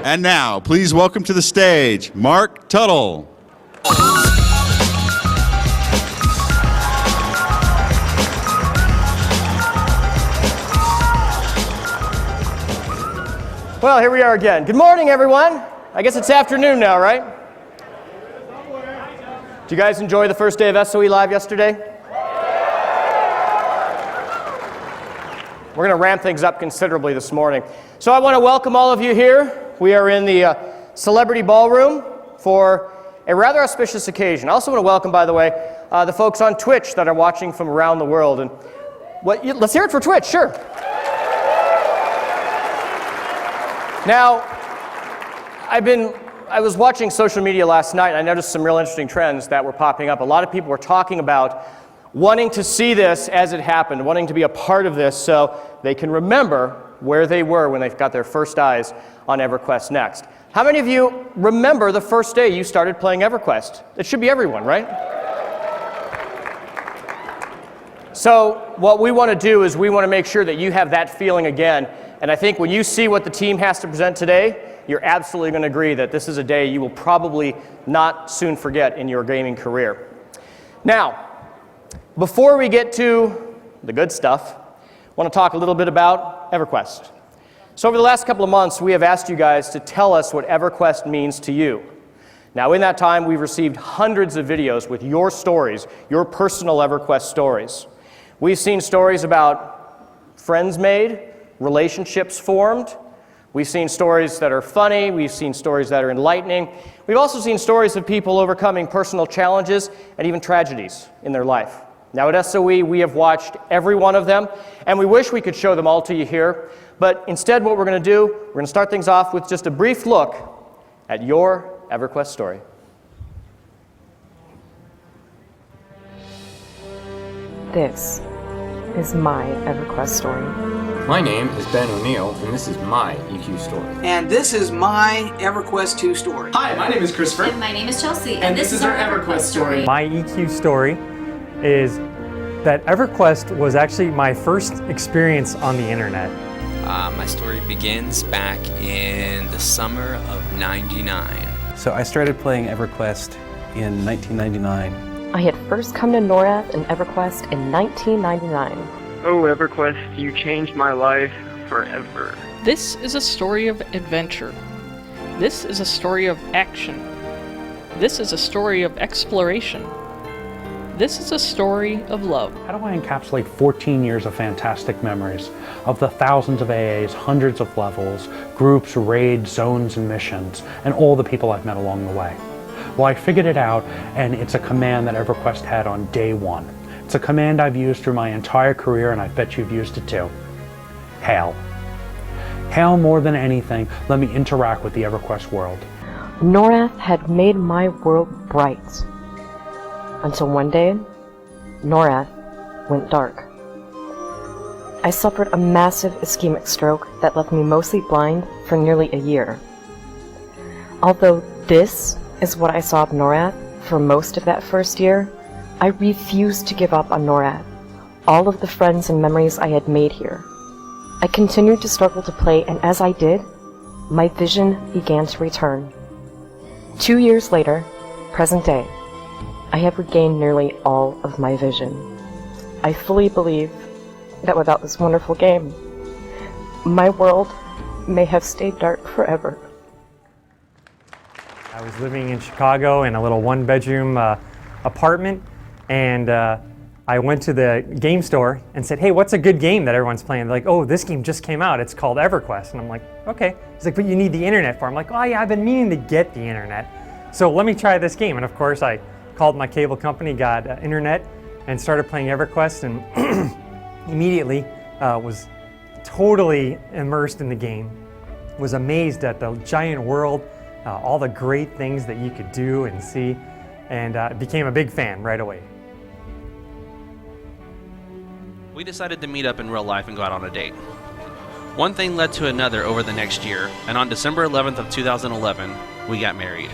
And now, please welcome to the stage, Mark Tuttle. Well, here we are again. Good morning, everyone. I guess it's afternoon now, right? Did you guys enjoy the first day of SOE Live yesterday? We're going to ramp things up considerably this morning. So I want to welcome all of you here. We are in the Celebrity Ballroom for a rather auspicious occasion. I also want to welcome, by the way, the folks on Twitch that are watching from around the world. And let's hear it for Twitch, sure. Now, I was watching social media last night, and I noticed some real interesting trends that were popping up. A lot of people were talking about wanting to see this as it happened, wanting to be a part of this so they can remember where they were when they got their first eyes on EverQuest Next. How many of you remember the first day you started playing EverQuest? It should be everyone, right? So what we want to do is we want to make sure that you have that feeling again. And I think when you see what the team has to present today, you're absolutely going to agree that this is a day you will probably not soon forget in your gaming career. Now, before we get to the good stuff, I want to talk a little bit about EverQuest. So over the last couple of months, we have asked you guys to tell us what EverQuest means to you. Now, in that time, we've received hundreds of videos with your stories, your personal EverQuest stories. We've seen stories about friends made, relationships formed. We've seen stories that are funny. We've seen stories that are enlightening. We've also seen stories of people overcoming personal challenges and even tragedies in their life. Now at SOE, we have watched every one of them, and we wish we could show them all to you here. But instead, what we're going to do, we're going to start things off with just a brief look at your EverQuest story. This is my EverQuest story. My name is Ben O'Neill, and this is my EQ story. And this is my EverQuest 2 story. Hi, my name is Christopher. And my name is Chelsea. And this is our EverQuest story. My EQ story is that EverQuest was actually my first experience on the internet. My story begins back in the summer of '99. So I started playing EverQuest in 1999. I had first come to NORAD and EverQuest in 1999. Oh, EverQuest, you changed my life forever. This is a story of adventure. This is a story of action. This is a story of exploration. This is a story of love. How do I encapsulate 14 years of fantastic memories of the thousands of AAs, hundreds of levels, groups, raids, zones, and missions, and all the people I've met along the way? Well, I figured it out, and it's a command that EverQuest had on day one. It's a command I've used through my entire career, and I bet you've used it too. Hail. Hail more than anything, let me interact with the EverQuest world. Norath had made my world bright. Until one day, Norath went dark. I suffered a massive ischemic stroke that left me mostly blind for nearly a year. Although this is what I saw of Norath for most of that first year, I refused to give up on Norath, all of the friends and memories I had made here. I continued to struggle to play, and as I did, my vision began to return. 2 years later, present day, I have regained nearly all of my vision. I fully believe that without this wonderful game, my world may have stayed dark forever. I was living in Chicago in a little one-bedroom apartment, and I went to the game store and said, hey, what's a good game that everyone's playing? They're like, oh, this game just came out. It's called EverQuest. And I'm like, okay. He's like, but you need the internet for it. I'm like, oh yeah, I've been meaning to get the internet. So let me try this game. And of course, I called my cable company, got internet, and started playing EverQuest, and immediately was totally immersed in the game. Was amazed at the giant world, all the great things that you could do and see, and became a big fan right away. We decided to meet up in real life and go out on a date. One thing led to another over the next year, and on December 11th of 2011, we got married.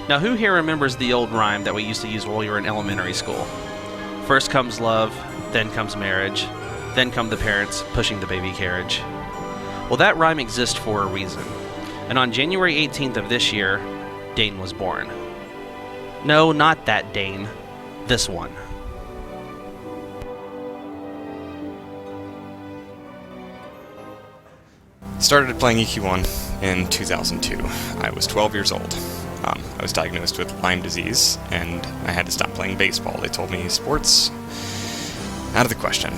Now, who here remembers the old rhyme that we used to use while we were in elementary school? First comes love, then comes marriage, then come the parents pushing the baby carriage. Well, that rhyme exists for a reason. And on January 18th of this year, Dane was born. No, not that Dane. This one. Started playing EQ1 in 2002. I was 12 years old. I was diagnosed with Lyme disease, and I had to stop playing baseball. They told me sports, out of the question.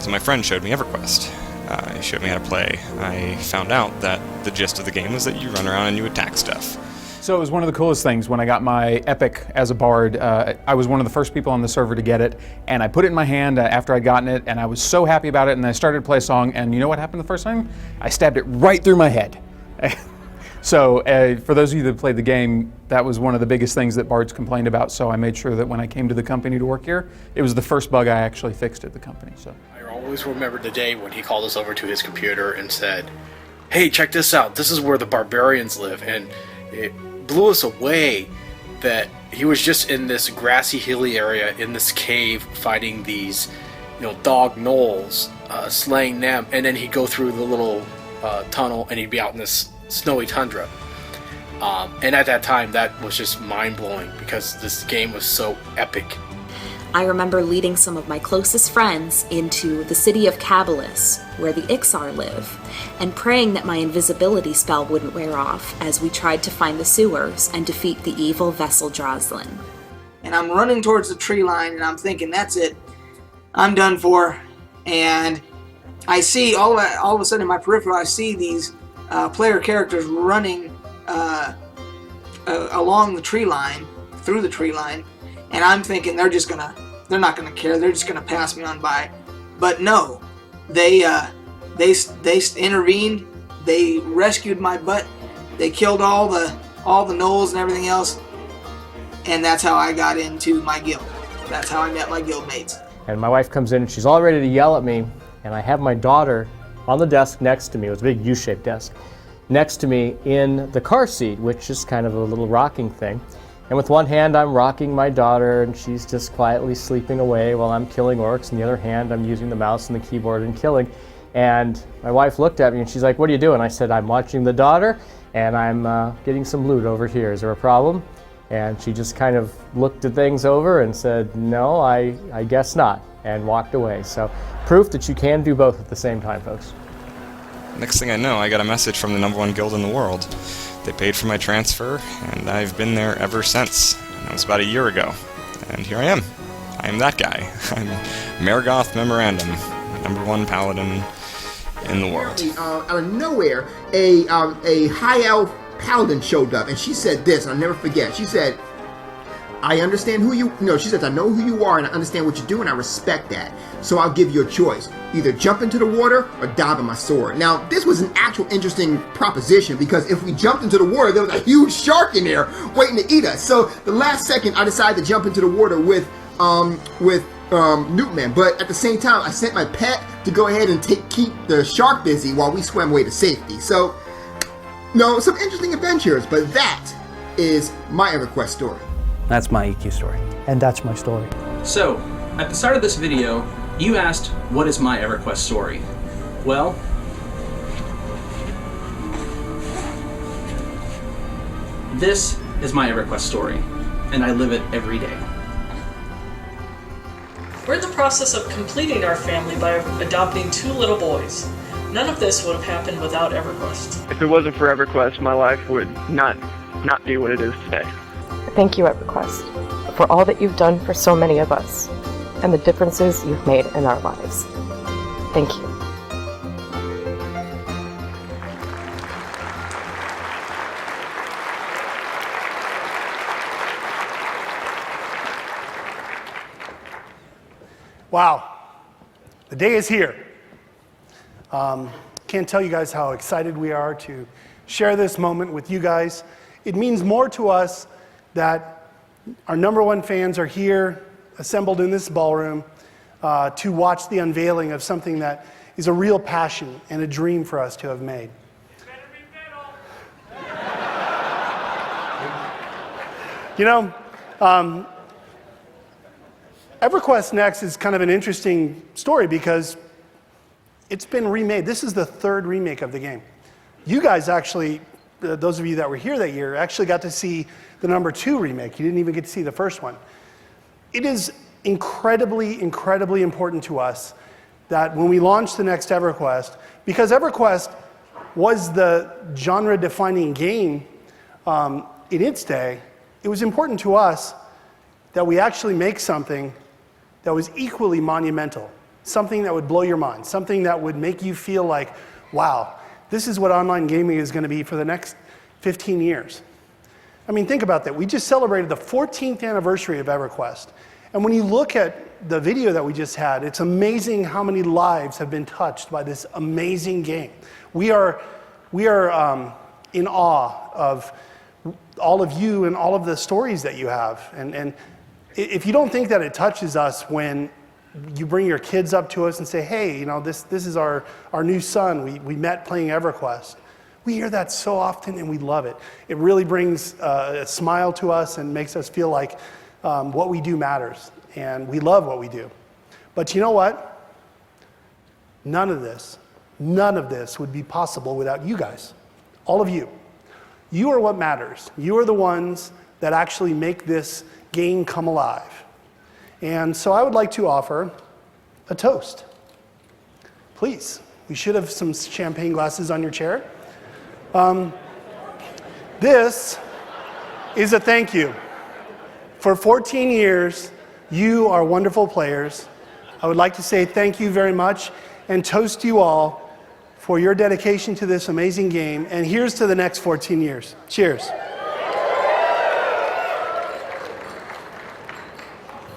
So my friend showed me EverQuest. He showed me how to play. I found out that the gist of the game was that you run around and you attack stuff. So it was one of the coolest things when I got my Epic as a bard. I was one of the first people on the server to get it, and I put it in my hand after I'd gotten it, and I was so happy about it, and I started to play a song, and you know what happened the first time? I stabbed it right through my head. So for those of you that played the game, that was one of the biggest things that bards complained about, so I made sure that when I came to the company to work here, it was the first bug I actually fixed at the company. So I always remember the day when he called us over to his computer and said, "Hey, check this out. This is where the barbarians live." And it blew us away that he was just in this grassy, hilly area in this cave fighting these, dog gnolls, slaying them, and then he'd go through the little tunnel and he'd be out in this snowy tundra. And at that time, that was just mind-blowing because this game was so epic. I remember leading some of my closest friends into the city of Cabalus, where the Ixar live, and praying that my invisibility spell wouldn't wear off as we tried to find the sewers and defeat the evil vessel Droslin. And I'm running towards the tree line, and I'm thinking, that's it. I'm done for. And I see, all of a sudden in my peripheral, I see these player characters running along the tree line, through the tree line, and I'm thinking they're not gonna care. They're just gonna pass me on by. But no, they intervened. They rescued my butt. They killed all the gnolls and everything else. And that's how I got into my guild. That's how I met my guild mates. And my wife comes in and she's all ready to yell at me, and I have my daughter on the desk next to me. It was a big U-shaped desk next to me in the car seat, which is kind of a little rocking thing. And with one hand, I'm rocking my daughter, and she's just quietly sleeping away while I'm killing orcs. And the other hand, I'm using the mouse and the keyboard and killing. And my wife looked at me, and she's like, "What are you doing?" I said, "I'm watching the daughter, and I'm getting some loot over here. Is there a problem?" And she just kind of looked at things over and said, "No, I guess not," and walked away. So proof that you can do both at the same time, folks. Next thing I know, I got a message from the #1 guild in the world. They paid for my transfer, and I've been there ever since. And that was about a year ago. And here I am. I am that guy. I'm Marigoth Memorandum, #1 paladin in the world. Out of nowhere, a high elf paladin showed up, and she said this, and I'll never forget. She said, "I understand who you," she says, "I know who you are, and I understand what you do, and I respect that. So I'll give you a choice. Either jump into the water or dive in my sword." Now, this was an actual interesting proposition, because if we jumped into the water, there was a huge shark in there waiting to eat us. So the last second, I decided to jump into the water with Newtman. But at the same time, I sent my pet to go ahead and keep the shark busy while we swam away to safety. So, some interesting adventures, but that is my EverQuest story. That's my EQ story. And that's my story. So, at the start of this video, you asked, what is my EverQuest story? Well, this is my EverQuest story, and I live it every day. We're in the process of completing our family by adopting 2 little boys. None of this would have happened without EverQuest. If it wasn't for EverQuest, my life would not be what it is today. Thank you, EverQuest, for all that you've done for so many of us, and the differences you've made in our lives. Thank you. Wow, the day is here. Can't tell you guys how excited we are to share this moment with you guys. It means more to us that our #1 fans are here, assembled in this ballroom, to watch the unveiling of something that is a real passion and a dream for us to have made. EverQuest Next is kind of an interesting story because it's been remade. This is the 3rd remake of the game. You guys actually, those of you that were here that year, actually got to see the #2 remake. You didn't even get to see the first one. It is incredibly, incredibly important to us that when we launch the next EverQuest, because EverQuest was the genre-defining game in its day, it was important to us that we actually make something that was equally monumental, something that would blow your mind, something that would make you feel like, wow, this is what online gaming is going to be for the next 15 years. I mean, think about that. We just celebrated the 14th anniversary of EverQuest. And when you look at the video that we just had, it's amazing how many lives have been touched by this amazing game. We are in awe of all of you and all of the stories that you have. And if you don't think that it touches us when you bring your kids up to us and say, hey, you know, this is our new son. We met playing EverQuest. We hear that so often and we love it. It really brings a smile to us and makes us feel like what we do matters. And we love what we do. But you know what? None of this would be possible without you guys. All of you. You are what matters. You are the ones that actually make this game come alive. And so I would like to offer a toast. Please, we should have some champagne glasses on your chair. This is a thank you. For 14 years, you are wonderful players. I would like to say thank you very much and toast you all for your dedication to this amazing game. And here's to the next 14 years. Cheers.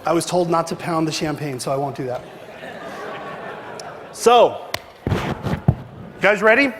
I was told not to pound the champagne, so I won't do that. So, you guys ready?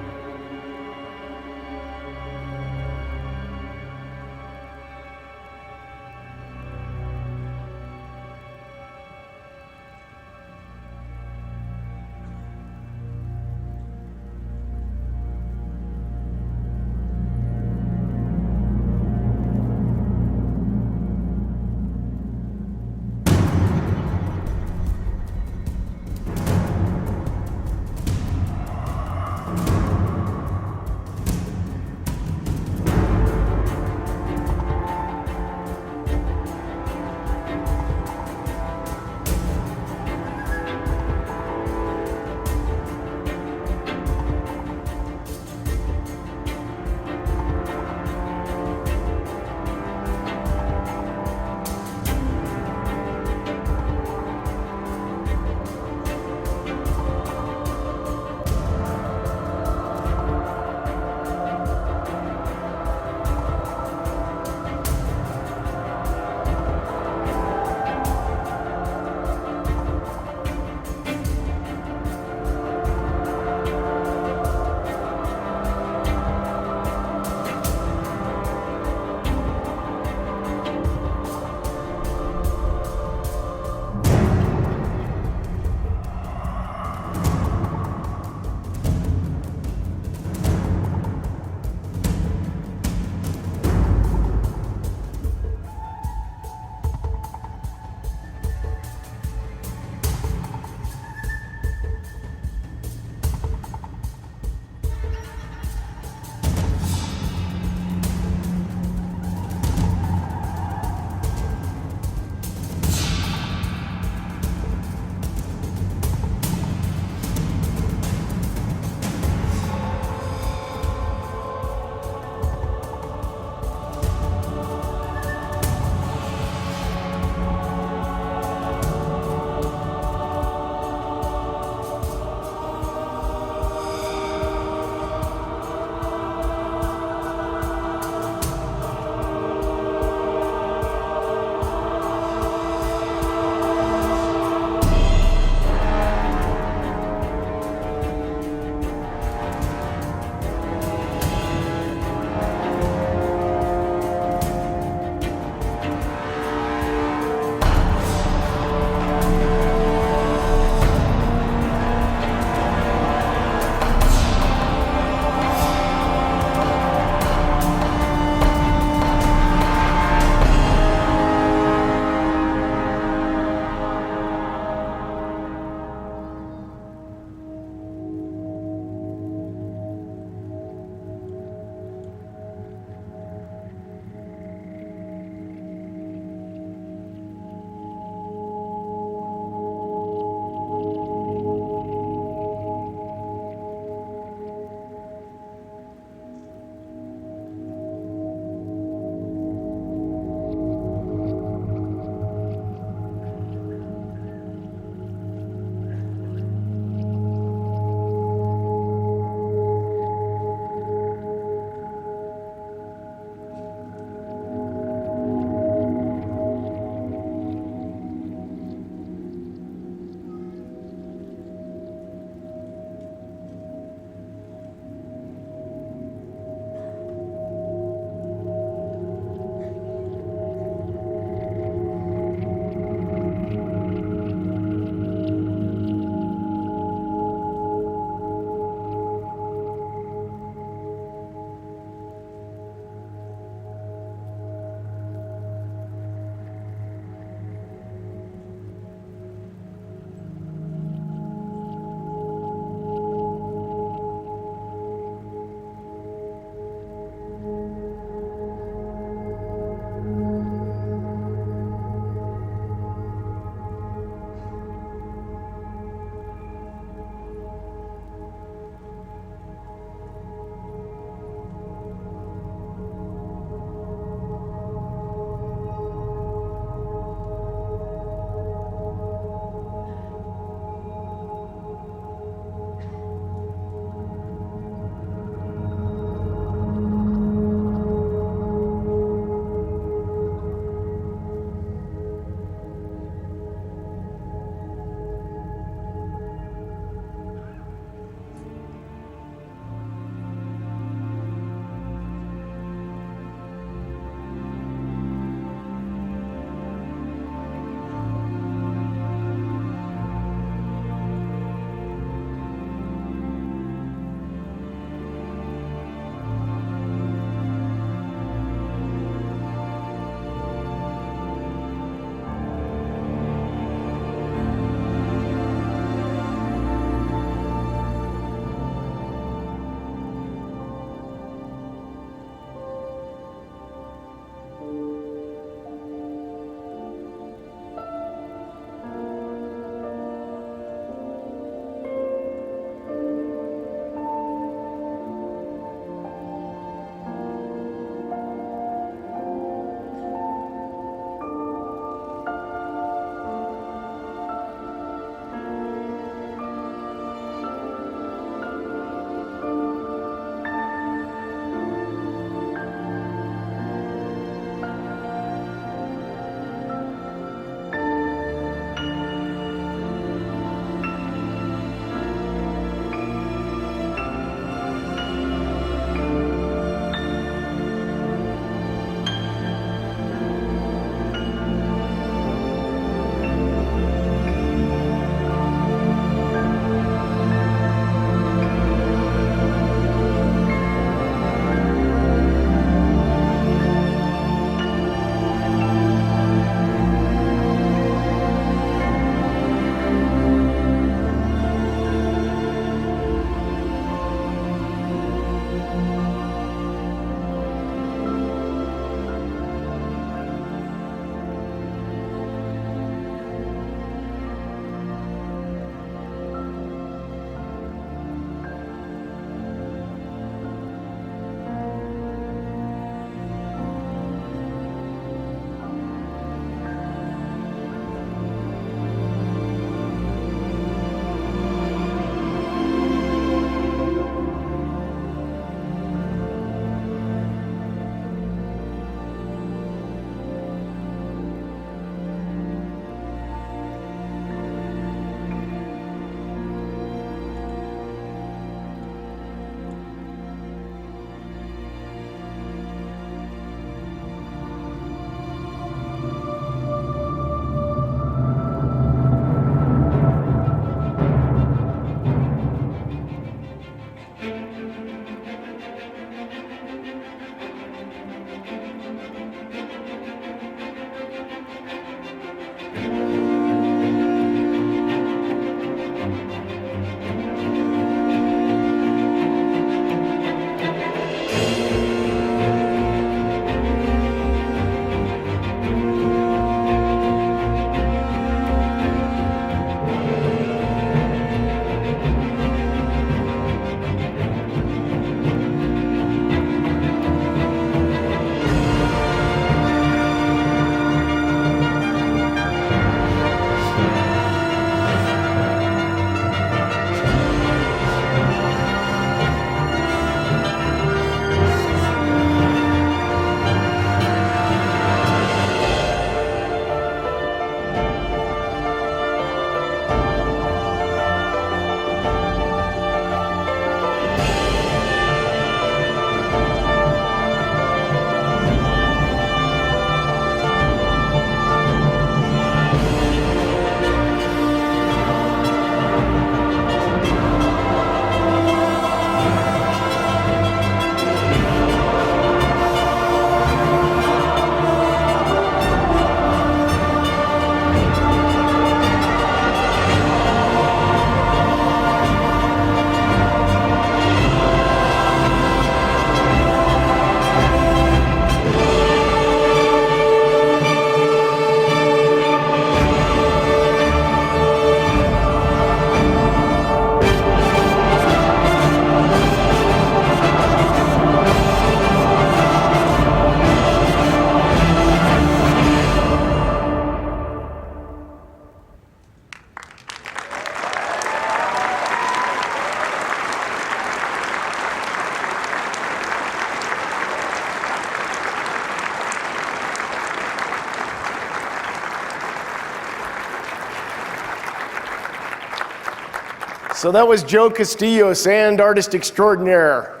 So that was Joe Castillo, sand artist extraordinaire.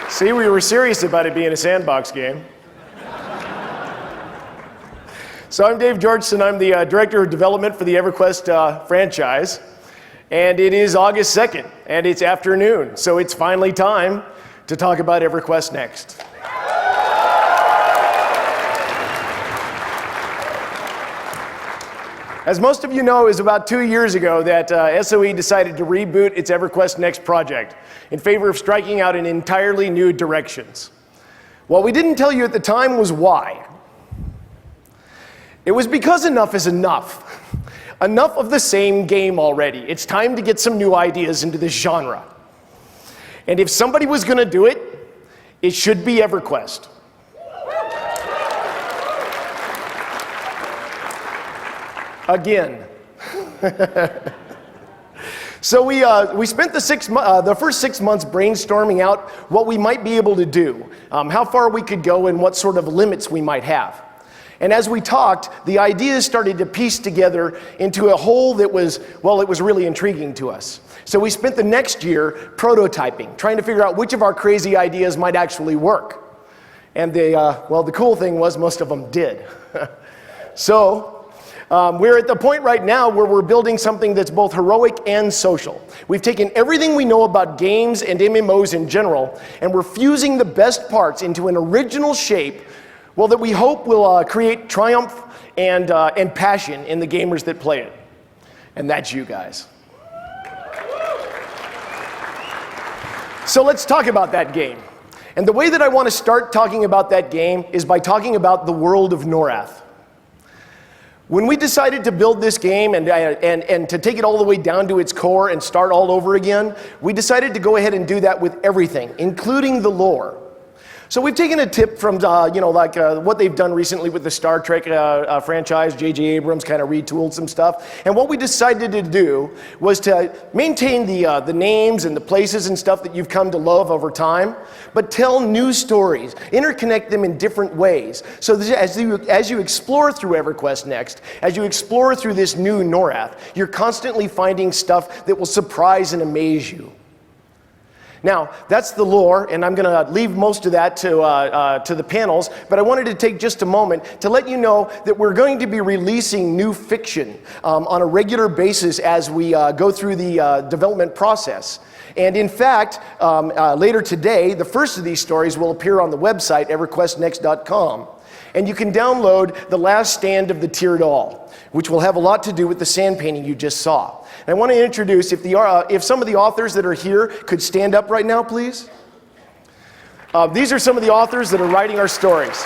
See, we were serious about it being a sandbox game. So I'm Dave Georgeson. I'm the Director of Development for the EverQuest franchise. And it is August 2nd, and it's afternoon. So it's finally time to talk about EverQuest Next. As most of you know, it was about 2 years ago that SOE decided to reboot its EverQuest Next project in favor of striking out in entirely new directions. What we didn't tell you at the time was why. It was because enough is enough. Enough of the same game already. It's time to get some new ideas into this genre. And if somebody was going to do it, it should be EverQuest. Again. So we spent the first 6 months brainstorming out what we might be able to do, how far we could go, and what sort of limits we might have. And as we talked, the ideas started to piece together into a whole that was, well, it was really intriguing to us. So we spent the next year prototyping, trying to figure out which of our crazy ideas might actually work. And the cool thing was most of them did. So we're at the point right now where we're building something that's both heroic and social. We've taken everything we know about games and MMOs in general, and we're fusing the best parts into an original shape, well, that we hope will create triumph and passion in the gamers that play it. And that's you guys. So let's talk about that game. And the way that I want to start talking about that game is by talking about the world of Norath. When we decided to build this game and to take it all the way down to its core and start all over again, we decided to go ahead and do that with everything, including the lore. So we've taken a tip from, what they've done recently with the Star Trek franchise. J.J. Abrams kind of retooled some stuff. And what we decided to do was to maintain the names and the places and stuff that you've come to love over time, but tell new stories, interconnect them in different ways. So that as you explore through EverQuest Next, as you explore through this new Norath, you're constantly finding stuff that will surprise and amaze you. Now, that's the lore, and I'm going to leave most of that to the panels, but I wanted to take just a moment to let you know that we're going to be releasing new fiction on a regular basis as we go through the development process. And in fact, later today, the first of these stories will appear on the website, EverQuestNext.com. And you can download The Last Stand of the Tiered All, which will have a lot to do with the sand painting you just saw. And I want to introduce, if some of the authors that are here could stand up right now, please. These are some of the authors that are writing our stories.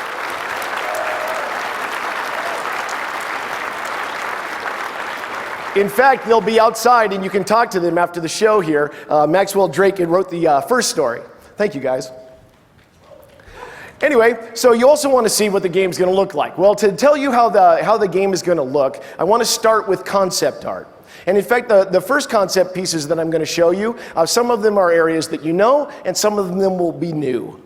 In fact, they'll be outside and you can talk to them after the show here. Maxwell Drake wrote the first story. Thank you, guys. Anyway, so you also want to see what the game's going to look like. Well, to tell you how the game is going to look, I want to start with concept art. And in fact, the first concept pieces that I'm going to show you, some of them are areas that you know, and some of them will be new.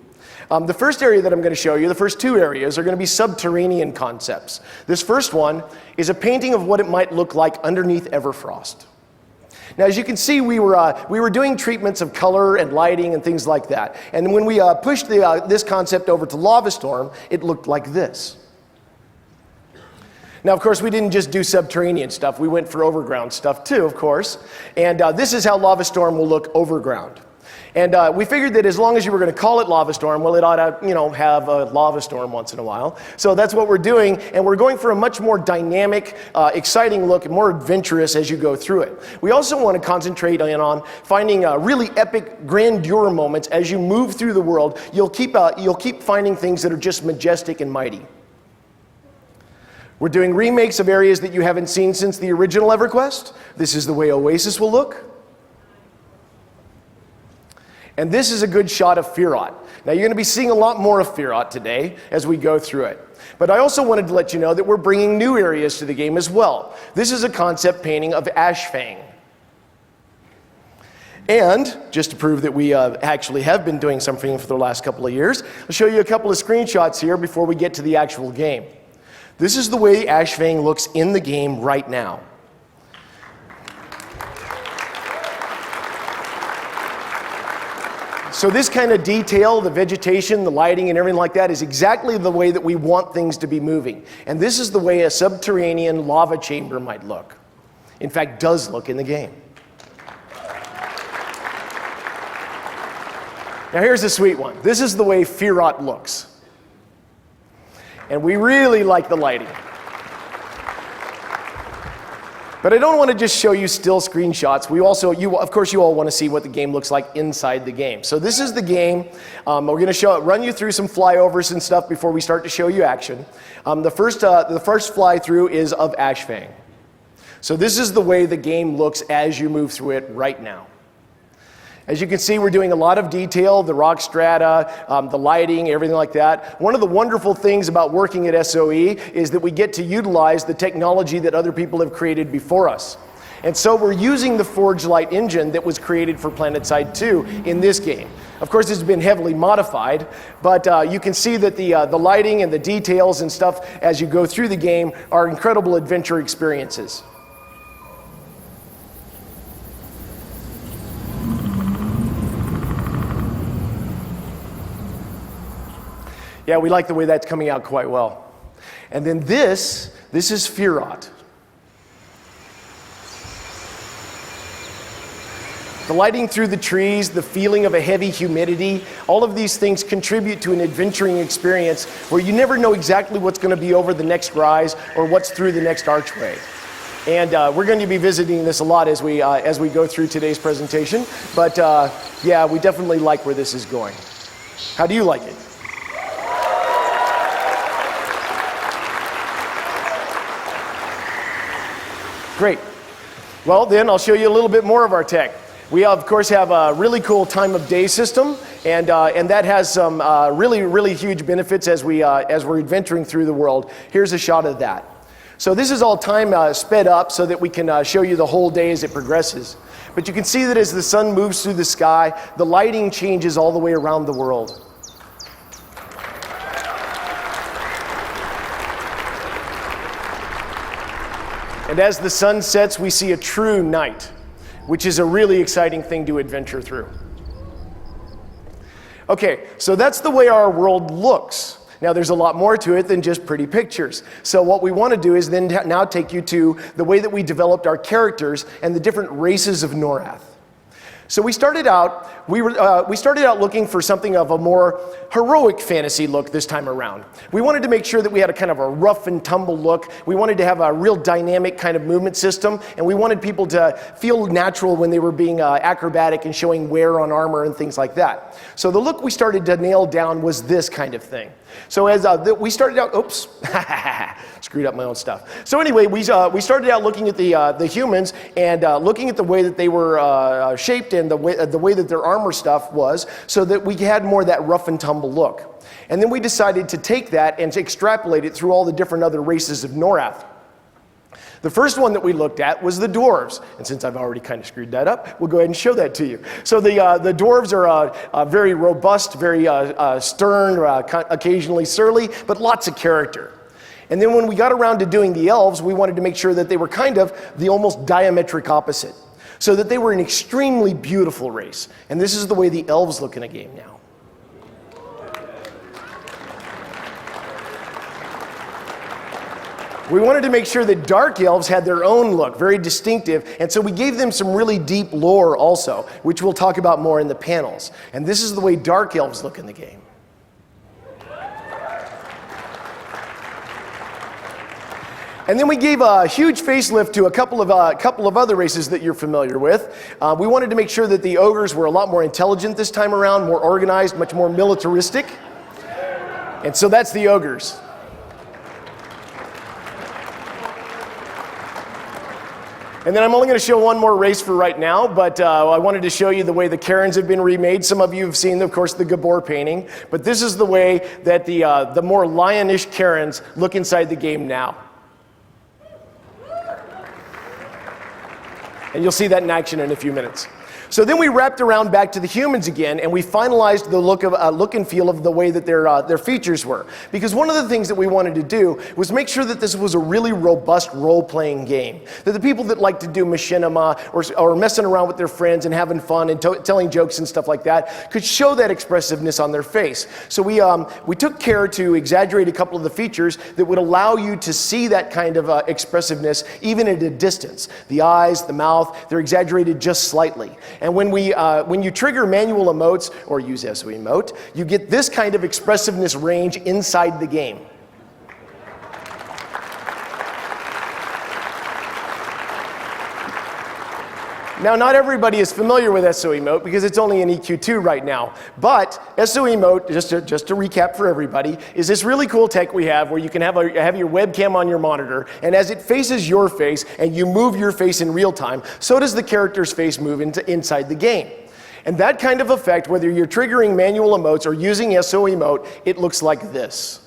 The first area that I'm going to show you, the first two areas, are going to be subterranean concepts. This first one is a painting of what it might look like underneath Everfrost. Now, as you can see, we were doing treatments of color and lighting and things like that. And when we pushed this concept over to Lavastorm, it looked like this. Now, of course, we didn't just do subterranean stuff. We went for overground stuff too, of course. And this is how Lavastorm will look overground. And we figured that as long as you were going to call it Lavastorm, well, it ought to, have a lava storm once in a while. So that's what we're doing, and we're going for a much more dynamic, exciting look, and more adventurous as you go through it. We also want to concentrate on finding really epic grandeur moments as you move through the world. You'll keep finding things that are just majestic and mighty. We're doing remakes of areas that you haven't seen since the original EverQuest. This is the way Oasis will look. And this is a good shot of Firot. Now, you're going to be seeing a lot more of Firot today as we go through it. But I also wanted to let you know that we're bringing new areas to the game as well. This is a concept painting of Ashfang. And, just to prove that we actually have been doing something for the last couple of years, I'll show you a couple of screenshots here before we get to the actual game. This is the way Ashfang looks in the game right now. So this kind of detail, the vegetation, the lighting, and everything like that is exactly the way that we want things to be moving. And this is the way a subterranean lava chamber might look. In fact, does look in the game. Now here's a sweet one. This is the way Firot looks. And we really like the lighting. But I don't want to just show you still screenshots. Of course, you all want to see what the game looks like inside the game. So this is the game. We're going to run you through some flyovers and stuff before we start to show you action. The first fly through is of Ashfang. So this is the way the game looks as you move through it right now. As you can see, we're doing a lot of detail, the rock strata, the lighting, everything like that. One of the wonderful things about working at SOE is that we get to utilize the technology that other people have created before us. And so we're using the Forge Light engine that was created for PlanetSide 2 in this game. Of course, it's been heavily modified, but you can see that the lighting and the details and stuff as you go through the game are incredible adventure experiences. Yeah, we like the way that's coming out quite well. And then this is Firot. The lighting through the trees, the feeling of a heavy humidity, all of these things contribute to an adventuring experience where you never know exactly what's going to be over the next rise or what's through the next archway. And we're going to be visiting this a lot as we go through today's presentation. But yeah, we definitely like where this is going. How do you like it? Great. Well, then I'll show you a little bit more of our tech. We, of course, have a really cool time of day system, and that has some really huge benefits as we're adventuring through the world. Here's a shot of that. So this is all time sped up so that we can show you the whole day as it progresses. But you can see that as the sun moves through the sky, the lighting changes all the way around the world. And as the sun sets, we see a true night, which is a really exciting thing to adventure through. Okay, so that's the way our world looks. Now there's a lot more to it than just pretty pictures. So what we want to do is then now take you to the way that we developed our characters and the different races of Norath. So we started out looking for something of a more heroic fantasy look this time around. We wanted to make sure that we had a kind of a rough and tumble look. We wanted to have a real dynamic kind of movement system, and we wanted people to feel natural when they were being acrobatic and showing wear on armor and things like that. So the look we started to nail down was this kind of thing. So as we started out, oops, screwed up my own stuff. So anyway, we started out looking at the humans and looking at the way that they were shaped and the way that their armor stuff was, so that we had more of that rough and tumble look. And then we decided to take that and to extrapolate it through all the different other races of Norath. The first one that we looked at was the dwarves. And since I've already kind of screwed that up, we'll go ahead and show that to you. So the dwarves are very robust, very stern, occasionally surly, but lots of character. And then when we got around to doing the elves, we wanted to make sure that they were kind of the almost diametric opposite, so that they were an extremely beautiful race. And this is the way the elves look in a game now. We wanted to make sure that dark elves had their own look, very distinctive, and so we gave them some really deep lore also, which we'll talk about more in the panels. And this is the way dark elves look in the game. And then we gave a huge facelift to a couple of other races that you're familiar with. We wanted to make sure that the ogres were a lot more intelligent this time around, more organized, much more militaristic. And so that's the ogres. And then I'm only going to show one more race for right now, but I wanted to show you the way the Karens have been remade. Some of you have seen, of course, the Gabor painting, but this is the way that the more lionish Karens look inside the game now. And you'll see that in action in a few minutes. So then we wrapped around back to the humans again, and we finalized the look and feel of the way that their features were. Because one of the things that we wanted to do was make sure that this was a really robust role-playing game. That the people that like to do machinima or messing around with their friends and having fun and telling jokes and stuff like that could show that expressiveness on their face. So we took care to exaggerate a couple of the features that would allow you to see that kind of expressiveness even at a distance. The eyes, the mouth, they're exaggerated just slightly. And when you trigger manual emotes or use SO emote, you get this kind of expressiveness range inside the game. Now, not everybody is familiar with SO emote because it's only in EQ2 right now. But SO emote, just to recap for everybody, is this really cool tech we have where you can have your webcam on your monitor, and as it faces your face and you move your face in real time, so does the character's face move inside the game. And that kind of effect, whether you're triggering manual emotes or using SO emote, it looks like this.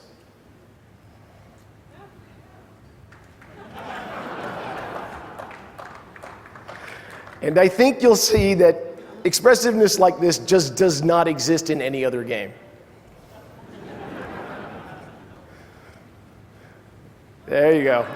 And I think you'll see that expressiveness like this just does not exist in any other game. There you go.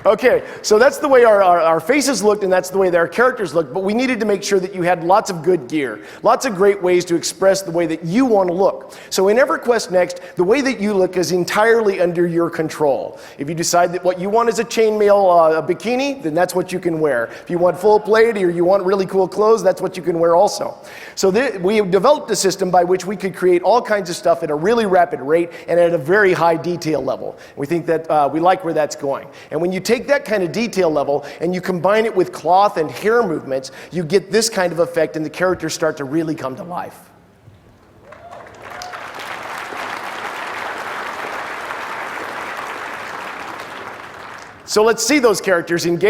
Okay, so that's the way our faces looked, and that's the way that our characters looked, but we needed to make sure that you had lots of good gear, lots of great ways to express the way that you want to look. So in EverQuest Next, the way that you look is entirely under your control. If you decide that what you want is a chainmail bikini, then that's what you can wear. If you want full plate or you want really cool clothes, that's what you can wear also. So we have developed a system by which we could create all kinds of stuff at a really rapid rate and at a very high detail level. We think that we like where that's going. And when you take that kind of detail level and you combine it with cloth and hair movements, you get this kind of effect and the characters start to really come to life. So let's see those characters engage.